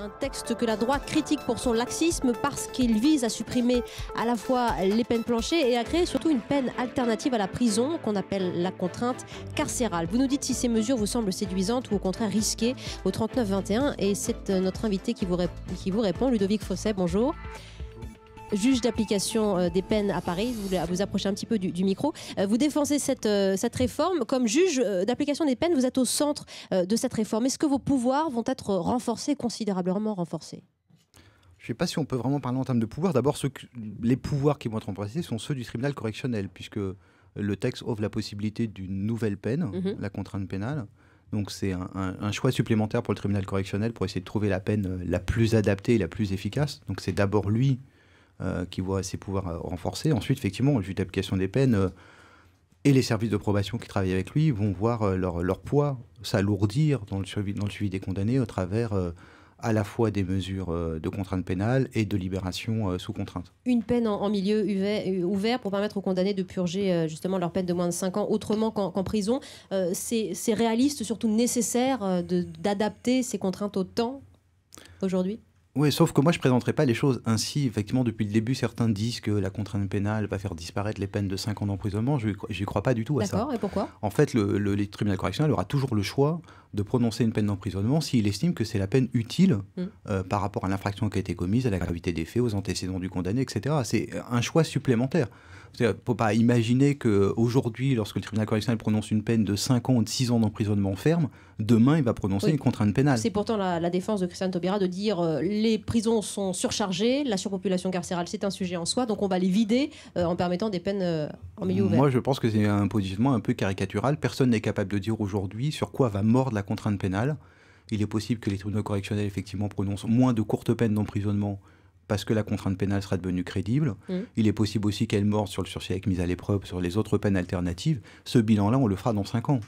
Un texte que la droite critique pour son laxisme parce qu'il vise à supprimer à la fois les peines planchers et à créer surtout une peine alternative à la prison qu'on appelle la contrainte carcérale. Vous nous dites si ces mesures vous semblent séduisantes ou au contraire risquées au 39-21 et c'est notre invité qui vous répond, Ludovic Fosset, bonjour. Juge d'application des peines à Paris, vous vous approchez un petit peu du micro. Vous défendez cette réforme. Comme juge d'application des peines, vous êtes au centre de cette réforme. Est-ce que vos pouvoirs vont être renforcés, considérablement renforcés ? Je ne sais pas si on peut vraiment parler en termes de pouvoir. D'abord, les pouvoirs qui vont être renforcés sont ceux du tribunal correctionnel, puisque le texte offre la possibilité d'une nouvelle peine, la contrainte pénale. Donc c'est un choix supplémentaire pour le tribunal correctionnel pour essayer de trouver la peine la plus adaptée et la plus efficace. Donc c'est d'abord lui qui voit ses pouvoirs renforcés. Ensuite, effectivement, le juge d'application des peines et les services de probation qui travaillent avec lui vont voir leur poids s'alourdir dans le suivi des condamnés au travers à la fois des mesures de contrainte pénale et de libération sous contrainte. Une peine en milieu ouvert pour permettre aux condamnés de purger justement leur peine de moins de 5 ans autrement qu'en prison. C'est réaliste, surtout nécessaire d'adapter ces contraintes au temps aujourd'hui ? Oui, sauf que moi, je ne présenterai pas les choses ainsi. Effectivement, depuis le début, certains disent que la contrainte pénale va faire disparaître les peines de 5 ans d'emprisonnement. Je n'y crois pas du tout à ça. D'accord, et pourquoi ? En fait, le tribunal correctionnel aura toujours le choix de prononcer une peine d'emprisonnement s'il estime que c'est la peine utile par rapport à l'infraction qui a été commise, à la gravité des faits, aux antécédents du condamné, etc. C'est un choix supplémentaire. Il ne faut pas imaginer qu'aujourd'hui, lorsque le tribunal correctionnel prononce une peine de 5 ans ou de 6 ans d'emprisonnement ferme, demain, il va prononcer une contrainte pénale. C'est pourtant la défense de Christiane Taubira de dire les prisons sont surchargées, la surpopulation carcérale, c'est un sujet en soi, donc on va les vider en permettant des peines en milieu ouvert. Moi, je pense que c'est un positionnement un peu caricatural. Personne n'est capable de dire aujourd'hui sur quoi va mordre la contrainte pénale. Il est possible que les tribunaux correctionnels, effectivement, prononcent moins de courtes peines d'emprisonnement parce que la contrainte pénale sera devenue crédible. Il est possible aussi qu'elle morde sur le sursis avec mise à l'épreuve, sur les autres peines alternatives. Ce bilan-là, on le fera dans 5 ans.